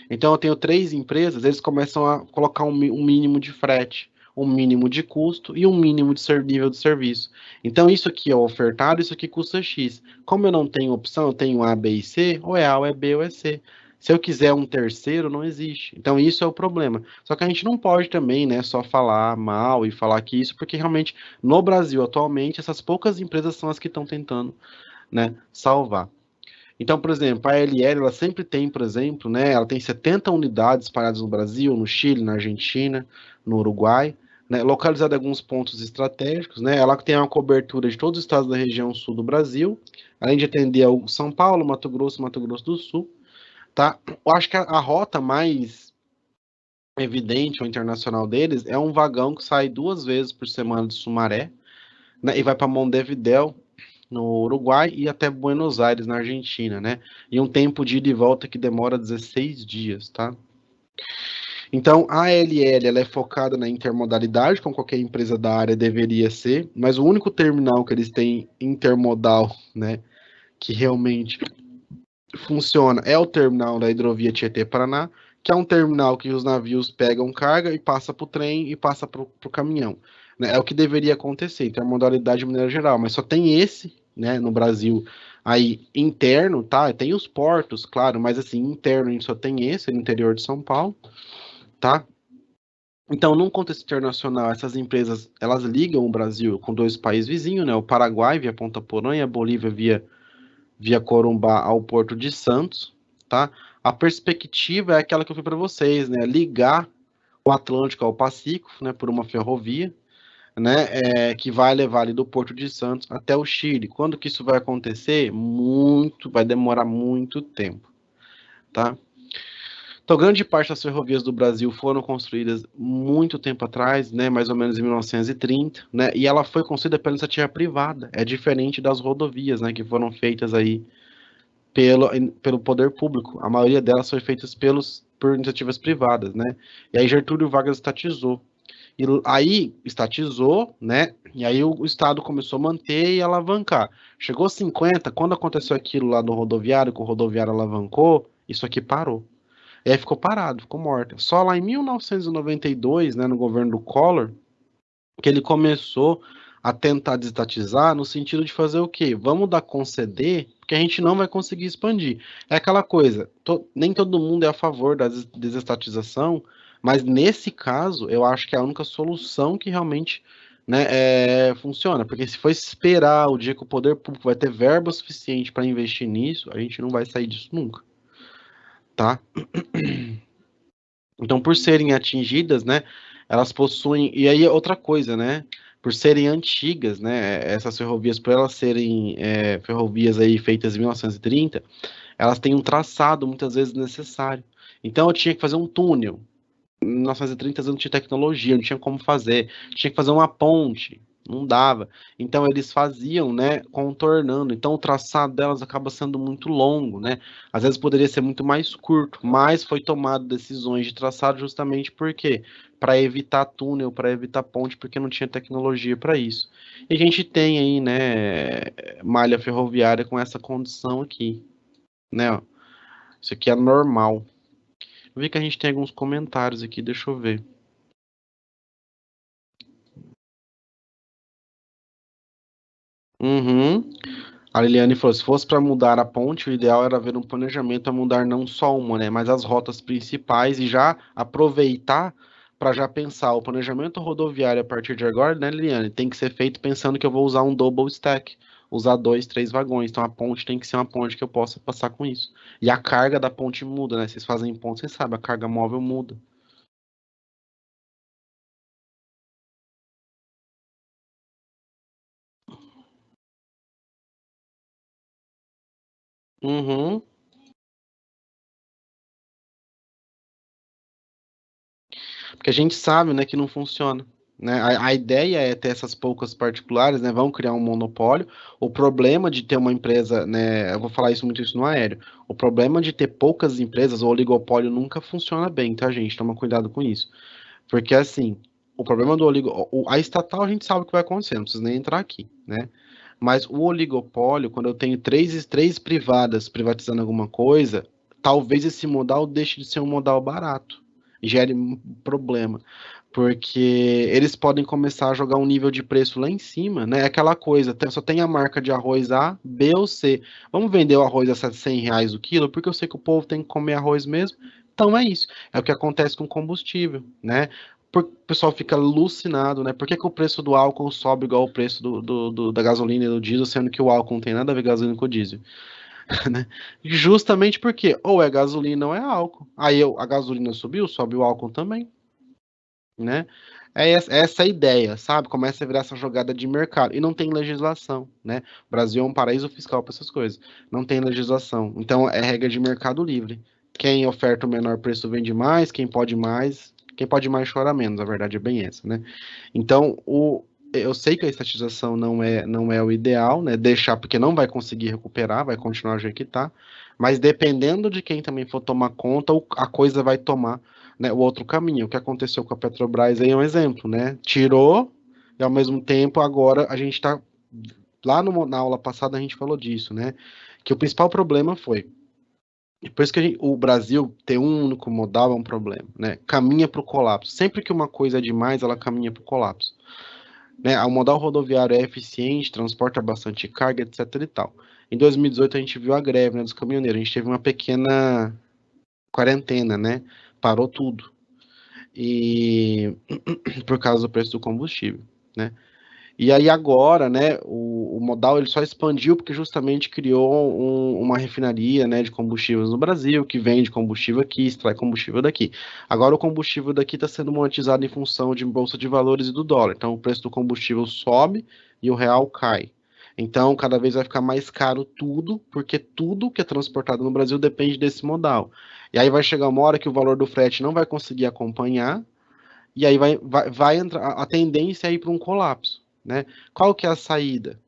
Então eu tenho três empresas, eles começam a colocar um mínimo de frete, um mínimo de custo e um mínimo de nível de serviço. Então isso aqui é ofertado, isso aqui custa X. Como eu não tenho opção, eu tenho A, B e C, ou é A, ou é B, ou é C. Se eu quiser um terceiro, não existe. Então isso é o problema. Só que a gente não pode também, né, só falar mal e falar que isso, porque realmente no Brasil atualmente essas poucas empresas são as que estão tentando, né, salvar. Então, por exemplo, a LL, ela sempre tem, por exemplo, né, ela tem 70 unidades espalhadas no Brasil, no Chile, na Argentina, no Uruguai, né, localizada em alguns pontos estratégicos, né, ela tem uma cobertura de todos os estados da região sul do Brasil, além de atender ao São Paulo, Mato Grosso do Sul, tá? Eu acho que a rota mais evidente ou internacional deles é um vagão que sai 2 vezes por semana de Sumaré, né, e vai para Montevidéu, no Uruguai, e até Buenos Aires, na Argentina, né? E um tempo de ida e volta que demora 16 dias, tá? Então, a ALL ela é focada na intermodalidade, como qualquer empresa da área deveria ser, mas o único terminal que eles têm intermodal, né, que realmente funciona é o terminal da hidrovia Tietê-Paraná, que é um terminal que os navios pegam carga e passa para o trem e passa para o caminhão. Né? É o que deveria acontecer, intermodalidade de maneira geral, mas só tem esse, né, no Brasil aí interno, tá? Tem os portos, claro, mas assim, interno a gente só tem esse no interior de São Paulo, tá? Então, num contexto internacional, essas empresas, elas ligam o Brasil com dois países vizinhos, né? O Paraguai via Ponta Porã e a Bolívia via Corumbá ao Porto de Santos, tá? A perspectiva é aquela que eu falei para vocês, né? Ligar o Atlântico ao Pacífico, né? Por uma ferrovia, né? Que vai levar ali do Porto de Santos até o Chile. Quando que isso vai acontecer? Vai demorar muito tempo, tá? Então, grande parte das ferrovias do Brasil foram construídas muito tempo atrás, né, mais ou menos em 1930, né, e ela foi construída pela iniciativa privada. É diferente das rodovias, né, que foram feitas aí pelo poder público. A maioria delas foi feitas por iniciativas privadas, né? E aí Getúlio Vargas estatizou. E aí estatizou, né? E aí o Estado começou a manter e alavancar. Chegou 50, quando aconteceu aquilo lá no rodoviário, que o rodoviário alavancou, isso aqui parou. E aí ficou parado, ficou morto. Só lá em 1992, né, no governo do Collor, que ele começou a tentar desestatizar no sentido de fazer o quê? Vamos dar conceder, porque a gente não vai conseguir expandir. É aquela coisa, nem todo mundo é a favor da desestatização, mas nesse caso, eu acho que é a única solução que realmente, né, funciona, porque se for esperar o dia que o poder público vai ter verba suficiente para investir nisso, a gente não vai sair disso nunca, tá? Então, por serem atingidas, né, elas possuem, e aí outra coisa, né, por serem antigas, né, essas ferrovias, por elas serem ferrovias aí feitas em 1930, elas têm um traçado muitas vezes necessário. Então, eu tinha que fazer um túnel. Em 1930 não tinha tecnologia, não tinha como fazer. Tinha que fazer uma ponte, não dava. Então eles faziam, né, contornando. Então o traçado delas acaba sendo muito longo, né? Às vezes poderia ser muito mais curto, mas foi tomado decisões de traçado justamente porque para evitar túnel, para evitar ponte, porque não tinha tecnologia para isso. E a gente tem aí, né, malha ferroviária com essa condição aqui, né? Ó. Isso aqui é normal. Eu vi que a gente tem alguns comentários aqui, deixa eu ver. Uhum. A Liliane falou: se fosse para mudar a ponte, o ideal era ver um planejamento a mudar não só uma, né, mas as rotas principais e já aproveitar para já pensar o planejamento rodoviário a partir de agora, né, Liliane, tem que ser feito pensando que eu vou usar um double stack, usar dois, três vagões. Então a ponte tem que ser uma ponte que eu possa passar com isso. E a carga da ponte muda, né? Vocês fazem ponte, vocês sabem, a carga móvel muda. Uhum. Porque a gente sabe, né, que não funciona. né? A ideia é ter essas poucas particulares, né? Vão criar um monopólio. O problema de ter uma empresa, né? Eu vou falar muito isso no aéreo. O problema de ter poucas empresas, o oligopólio nunca funciona bem, tá, gente? Toma cuidado com isso. Porque, assim, o problema do oligopólio... A estatal a gente sabe o que vai acontecer, não precisa nem entrar aqui, né? Mas o oligopólio, quando eu tenho três privadas privatizando alguma coisa, talvez esse modal deixe de ser um modal barato. Gere um problema. Porque eles podem começar a jogar um nível de preço lá em cima, né? Aquela coisa, só tem a marca de arroz A, B ou C. Vamos vender o arroz a R$ 100 o quilo, porque eu sei que o povo tem que comer arroz mesmo. Então é isso. É o que acontece com combustível, né? O pessoal fica alucinado, né? Por que, que o preço do álcool sobe igual o preço da gasolina e do diesel, sendo que o álcool não tem nada a ver com gasolina com o diesel? Né? Justamente porque ou é gasolina ou é álcool. Aí a gasolina subiu, sobe o álcool também, né? Essa a ideia, sabe? Começa a virar essa jogada de mercado. E não tem legislação, né? O Brasil é um paraíso fiscal para essas coisas. Não tem legislação. Então é regra de mercado livre. Quem oferta o menor preço vende mais, quem pode mais. Quem pode mais chora menos, a verdade é bem essa, né? Então, eu sei que a estatização não é o ideal, né? Deixar, porque não vai conseguir recuperar, vai continuar do jeito que está. Mas dependendo de quem também for tomar conta, a coisa vai tomar, né, o outro caminho. O que aconteceu com a Petrobras aí é um exemplo, né? Tirou, e ao mesmo tempo agora a gente está. Lá na aula passada a gente falou disso, né? Que o principal problema foi. Depois que o Brasil ter um único modal é um problema, né? Caminha para o colapso. Sempre que uma coisa é demais, ela caminha para o colapso. Né? O modal rodoviário é eficiente, transporta bastante carga, etc e tal. Em 2018 a gente viu a greve, né, dos caminhoneiros. A gente teve uma pequena quarentena, né? Parou tudo. E por causa do preço do combustível, né? E aí agora, né, o modal ele só expandiu porque justamente criou uma refinaria, né, de combustíveis no Brasil, que vende combustível aqui, extrai combustível daqui. Agora o combustível daqui está sendo monetizado em função de bolsa de valores e do dólar. Então o preço do combustível sobe e o real cai. Então cada vez vai ficar mais caro tudo, porque tudo que é transportado no Brasil depende desse modal. E aí vai chegar uma hora que o valor do frete não vai conseguir acompanhar, e aí vai entrar, a tendência é ir para um colapso, né? Qual que é a saída?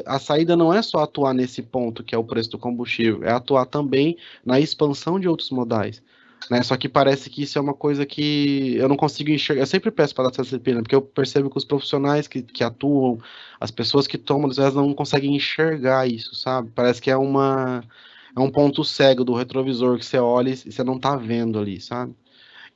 A saída não é só atuar nesse ponto, que é o preço do combustível, é atuar também na expansão de outros modais, né? Só que parece que isso é uma coisa que eu não consigo enxergar. Eu sempre peço para dar essa disciplina, porque eu percebo que os profissionais que atuam, as pessoas que tomam decisões, não conseguem enxergar isso, sabe? Parece que é um ponto cego do retrovisor que você olha e você não está vendo ali, sabe?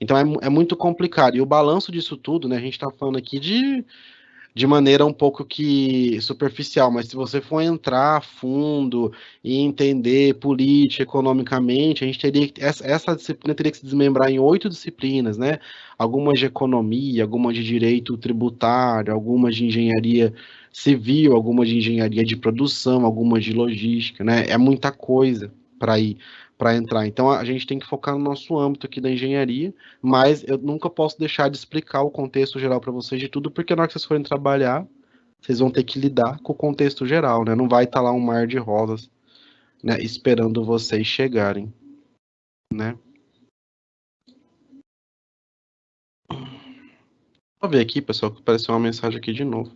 Então é muito complicado. E o balanço disso tudo, né? A gente está falando aqui de maneira um pouco que superficial, mas se você for entrar a fundo e entender política, economicamente, a gente teria essa disciplina teria que se desmembrar em 8 disciplinas, né? Algumas de economia, algumas de direito tributário, algumas de engenharia civil, algumas de engenharia de produção, algumas de logística, né? É muita coisa para ir para entrar. Então a gente tem que focar no nosso âmbito aqui da engenharia, mas eu nunca posso deixar de explicar o contexto geral para vocês de tudo, porque na hora que vocês forem trabalhar, vocês vão ter que lidar com o contexto geral, né? Não vai estar lá um mar de rosas, né, esperando vocês chegarem, né? Vou ver aqui, pessoal, que apareceu uma mensagem aqui de novo.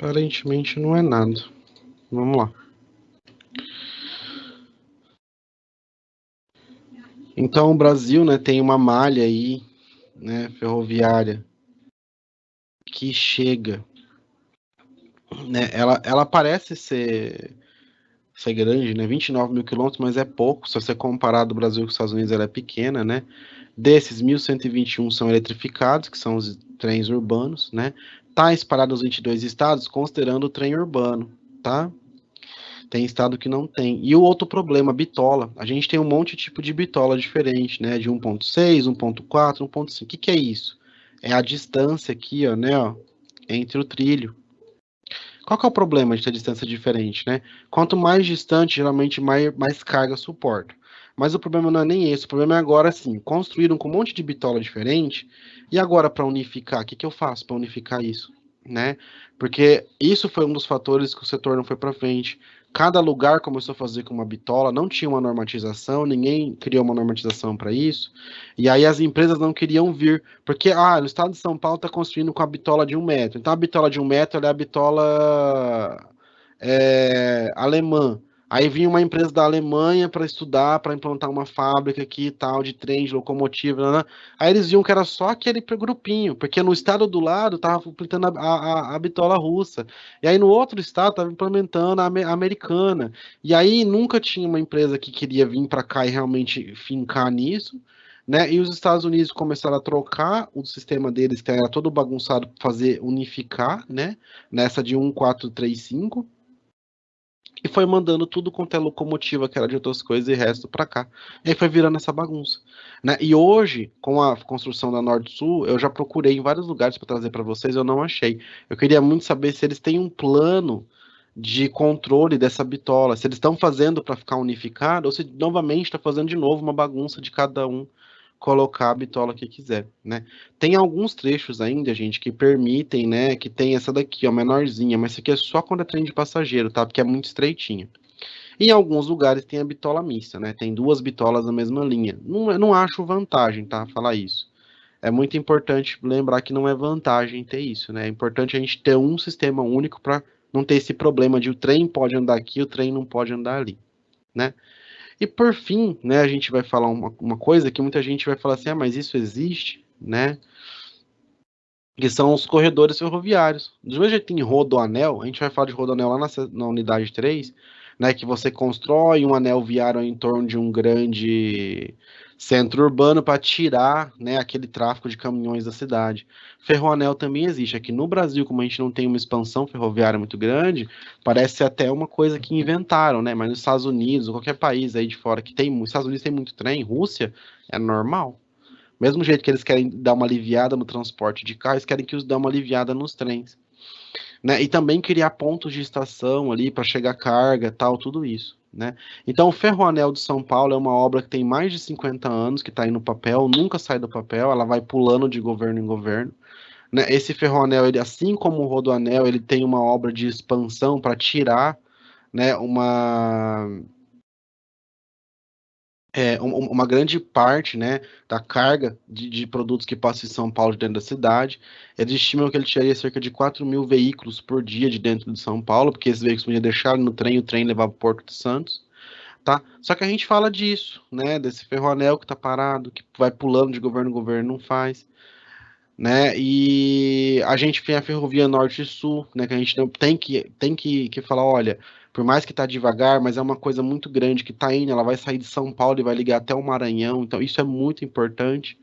Aparentemente não é nada. Vamos lá. Então o Brasil, né, tem uma malha aí, né, ferroviária que chega, né? Ela parece ser grande, né? 29 mil quilômetros, mas é pouco. Se você comparar do Brasil com os Estados Unidos, ela é pequena, né? Desses, 1.121 são eletrificados, que são os trens urbanos, né? Tá espalhado nos 22 estados, considerando o trem urbano, tá? Tem estado que não tem. E o outro problema, bitola. A gente tem um monte de tipo de bitola diferente, né? De 1.6, 1.4, 1.5. O que que é isso? É a distância aqui, ó, né, ó, entre o trilho. Qual que é o problema de ter distância diferente, né? Quanto mais distante, geralmente mais carga suporta. Mas o problema não é nem esse. O problema é agora, assim, construíram com um monte de bitola diferente. E agora, para unificar, o que que eu faço para unificar isso? Né? Porque isso foi um dos fatores que o setor não foi para frente. Cada lugar começou a fazer com uma bitola, não tinha uma normatização, ninguém criou uma normatização para isso. E aí as empresas não queriam vir, porque no estado de São Paulo está construindo com a bitola de 1 metro. Então a bitola de 1 metro é a bitola alemã. Aí vinha uma empresa da Alemanha para estudar, para implantar uma fábrica aqui e tal, de trem, de locomotiva, né? Aí eles viam que era só aquele grupinho, porque no estado do lado estava implantando a bitola russa. E aí no outro estado estava implementando a americana. E aí nunca tinha uma empresa que queria vir para cá e realmente fincar nisso. Né? E os Estados Unidos começaram a trocar o sistema deles, que era todo bagunçado, fazer unificar, né? Nessa de 1435. E foi mandando tudo quanto é locomotiva, que era de outras coisas, e resto para cá. E aí foi virando essa bagunça. Né? E hoje, com a construção da Norte-Sul, eu já procurei em vários lugares para trazer para vocês, eu não achei. Eu queria muito saber se eles têm um plano de controle dessa bitola, se eles estão fazendo para ficar unificado, ou se novamente está fazendo de novo uma bagunça de cada um colocar a bitola que quiser, né? Tem alguns trechos ainda, gente, que permitem, né, que tem essa daqui, ó, menorzinha, mas isso aqui é só quando é trem de passageiro, tá? Porque é muito estreitinha. Em alguns lugares tem a bitola mista, né? Tem duas bitolas na mesma linha. Não acho vantagem, tá? Falar isso. É muito importante lembrar que não é vantagem ter isso, né? É importante a gente ter um sistema único para não ter esse problema de o trem pode andar aqui, o trem não pode andar ali, né? E por fim, né, a gente vai falar uma coisa que muita gente vai falar assim, mas isso existe, né? Que são os corredores ferroviários. Do mesmo jeito que tem rodoanel, a gente vai falar de rodoanel lá na unidade 3, né, que você constrói um anel viário em torno de um grande centro urbano para tirar, né, aquele tráfego de caminhões da cidade. Ferroanel também existe. Aqui no Brasil, como a gente não tem uma expansão ferroviária muito grande, parece até uma coisa que inventaram, né? Mas nos Estados Unidos, ou qualquer país aí de fora que tem, os Estados Unidos tem muito trem, Rússia, é normal. Mesmo jeito que eles querem dar uma aliviada no transporte de carro, eles querem que os dê uma aliviada nos trens. Né? E também criar pontos de estação ali para chegar carga, tal, tudo isso. Né? Então, o Ferroanel de São Paulo é uma obra que tem mais de 50 anos, que está aí no papel, nunca sai do papel, ela vai pulando de governo em governo. Né? Esse Ferroanel, ele, assim como o Rodoanel, ele tem uma obra de expansão para tirar, né, uma grande parte, né, da carga de produtos que passa em São Paulo dentro da cidade. Eles estimam que ele tiraria cerca de 4 mil veículos por dia de dentro de São Paulo, porque esses veículos podiam deixar no trem e o trem levar para o Porto de Santos. Tá? Só que a gente fala disso, né, desse ferroanel que está parado, que vai pulando de governo em governo, não faz. Né, e a gente tem a ferrovia norte e sul, né, que a gente tem que falar, olha, por mais que está devagar, mas é uma coisa muito grande que está indo, ela vai sair de São Paulo e vai ligar até o Maranhão, então isso é muito importante,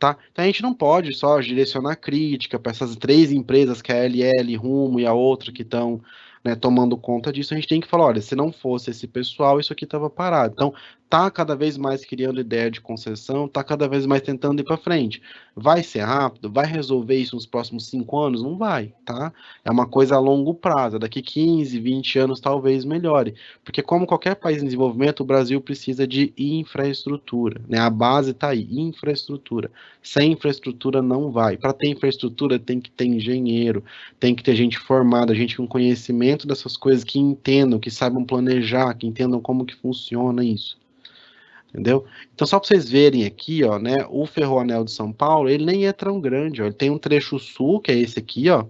tá? Então a gente não pode só direcionar crítica para essas três empresas, que é a LL, Rumo e a outra que estão, né, tomando conta disso. A gente tem que falar, olha, se não fosse esse pessoal, isso aqui estava parado. Então tá cada vez mais criando ideia de concessão, tá cada vez mais tentando ir para frente. Vai ser rápido? Vai resolver isso nos próximos 5 anos? Não vai, tá? É uma coisa a longo prazo. Daqui 15, 20 anos talvez melhore. Porque como qualquer país em desenvolvimento, o Brasil precisa de infraestrutura, né? A base está aí, infraestrutura. Sem infraestrutura não vai. Para ter infraestrutura tem que ter engenheiro, tem que ter gente formada, gente com conhecimento dessas coisas, que entendam, que saibam planejar, que entendam como que funciona isso. Entendeu? Então, só para vocês verem aqui, ó, né, o Ferroanel de São Paulo, ele nem é tão grande, ó, ele tem um trecho sul, que é esse aqui, ó,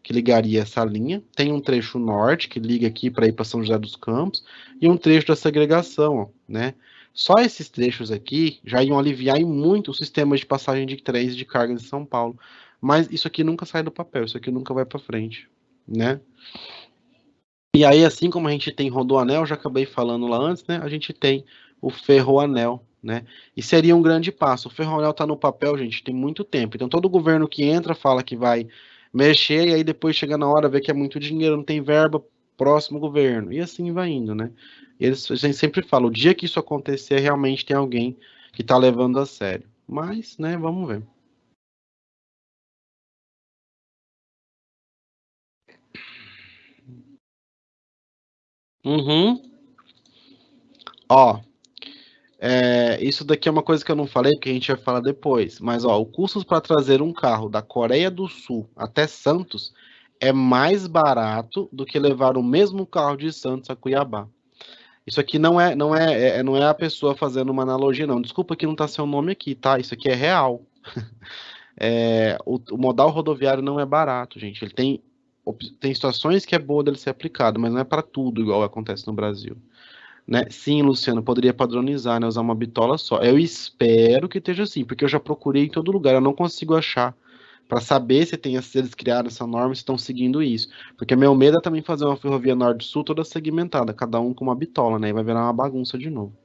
que ligaria essa linha, tem um trecho norte, que liga aqui para ir para São José dos Campos, e um trecho da segregação, ó, né? Só esses trechos aqui já iam aliviar em muito o sistema de passagem de trens e de carga de São Paulo. Mas isso aqui nunca sai do papel, isso aqui nunca vai para frente, né? E aí, assim como a gente tem Rodoanel, já acabei falando lá antes, né? A gente tem o Ferroanel, né? E seria um grande passo. O Ferroanel está no papel, gente, tem muito tempo. Então, todo governo que entra fala que vai mexer, e aí depois chega na hora, vê que é muito dinheiro, não tem verba, próximo governo, e assim vai indo, né? A gente sempre fala, o dia que isso acontecer, realmente tem alguém que está levando a sério. Mas, né, vamos ver. Uhum. Ó, isso daqui é uma coisa que eu não falei, porque a gente vai falar depois. Mas, ó, o custo para trazer um carro da Coreia do Sul até Santos é mais barato do que levar o mesmo carro de Santos a Cuiabá. Isso aqui não é a pessoa fazendo uma analogia, não. Desculpa que não tá seu nome aqui, tá? Isso aqui é real. O modal rodoviário não é barato, gente. Ele tem situações que é boa dele ser aplicado, mas não é para tudo igual acontece no Brasil. Né? Sim, Luciano, poderia padronizar, né? Usar uma bitola só. Eu espero que esteja assim, porque eu já procurei em todo lugar, eu não consigo achar para saber se eles criaram essa norma e se estão seguindo isso. Porque meu medo é também fazer uma ferrovia norte-sul toda segmentada, cada um com uma bitola, né? E vai virar uma bagunça de novo.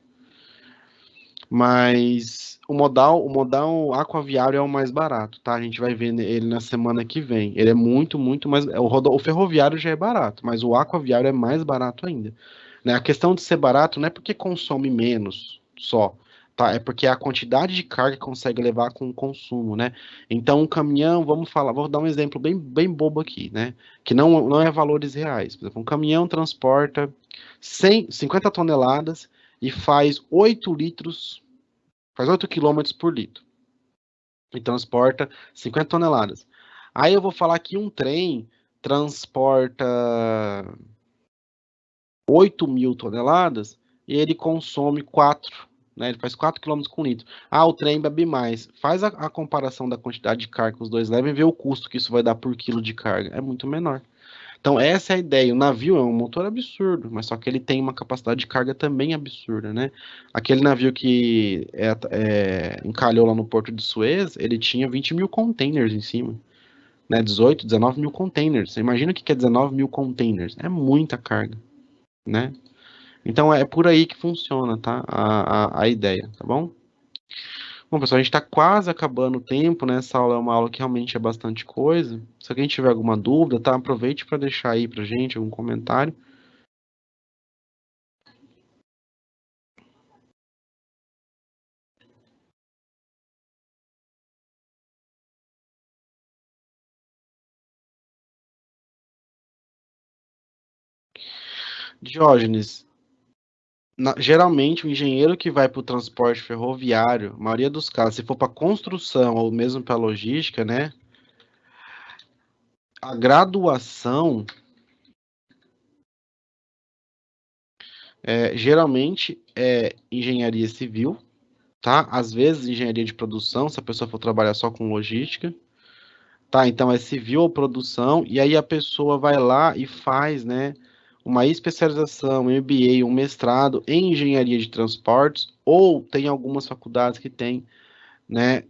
Mas o modal aquaviário é o mais barato, tá? A gente vai ver ele na semana que vem. Ele é muito, muito mais. O ferroviário já é barato, mas o aquaviário é mais barato ainda. Né? A questão de ser barato não é porque consome menos só, tá? É porque a quantidade de carga que consegue levar com o consumo, né? Então, um caminhão, vou dar um exemplo bem, bem bobo aqui, né? Que não é valores reais. Por exemplo, um caminhão transporta 50 toneladas e faz 8 litros, faz 8 quilômetros por litro. E transporta 50 toneladas. Aí eu vou falar que um trem transporta 8.000 toneladas e ele consome 4, né? Ele faz 4 quilômetros com litro. Ah, o trem bebe mais. Faz a comparação da quantidade de carga que os dois levam e vê o custo que isso vai dar por quilo de carga. É muito menor. Então, essa é a ideia. O navio é um motor absurdo, mas só que ele tem uma capacidade de carga também absurda, né? Aquele navio que encalhou lá no Porto de Suez, ele tinha 20.000 containers em cima, né? 18, 19 mil containers. Você imagina o que é 19 mil containers? É muita carga, né? Então, é por aí que funciona, tá? A ideia, tá bom? Bom, pessoal, a gente está quase acabando o tempo, né? Essa aula é uma aula que realmente é bastante coisa. Se alguém tiver alguma dúvida, tá? Aproveite para deixar aí pra gente algum comentário. Diógenes, geralmente o engenheiro que vai para o transporte ferroviário, a maioria dos casos, se for para construção ou mesmo para logística, né? A graduação geralmente é engenharia civil, tá? Às vezes engenharia de produção, se a pessoa for trabalhar só com logística, tá? Então é civil ou produção, e aí a pessoa vai lá e faz, né? Uma especialização, um MBA, um mestrado em engenharia de transportes, ou tem algumas faculdades que têm, né,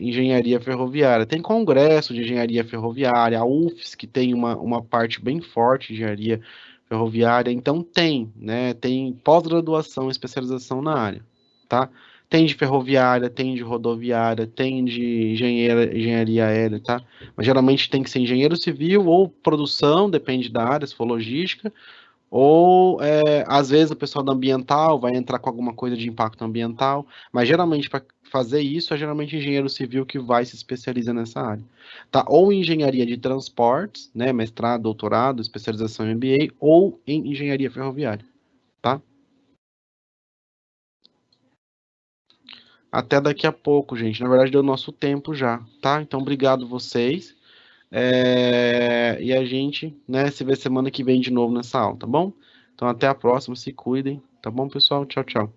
engenharia ferroviária. Tem congresso de engenharia ferroviária, a UFS, que tem uma parte bem forte de engenharia ferroviária, então tem pós-graduação, especialização na área, tá? Tem de ferroviária, tem de rodoviária, tem de engenharia aérea, tá? Mas geralmente tem que ser engenheiro civil ou produção, depende da área, se for logística, ou às vezes o pessoal da ambiental vai entrar com alguma coisa de impacto ambiental, mas geralmente para fazer isso é geralmente engenheiro civil que vai se especializar nessa área, tá? Ou em engenharia de transportes, né, mestrado, doutorado, especialização em MBA, ou em engenharia ferroviária, tá? Até daqui a pouco, gente. Na verdade, deu nosso tempo já, tá? Então, obrigado vocês. E a gente, né, se vê semana que vem de novo nessa aula, tá bom? Então, até a próxima. Se cuidem, tá bom, pessoal? Tchau, tchau.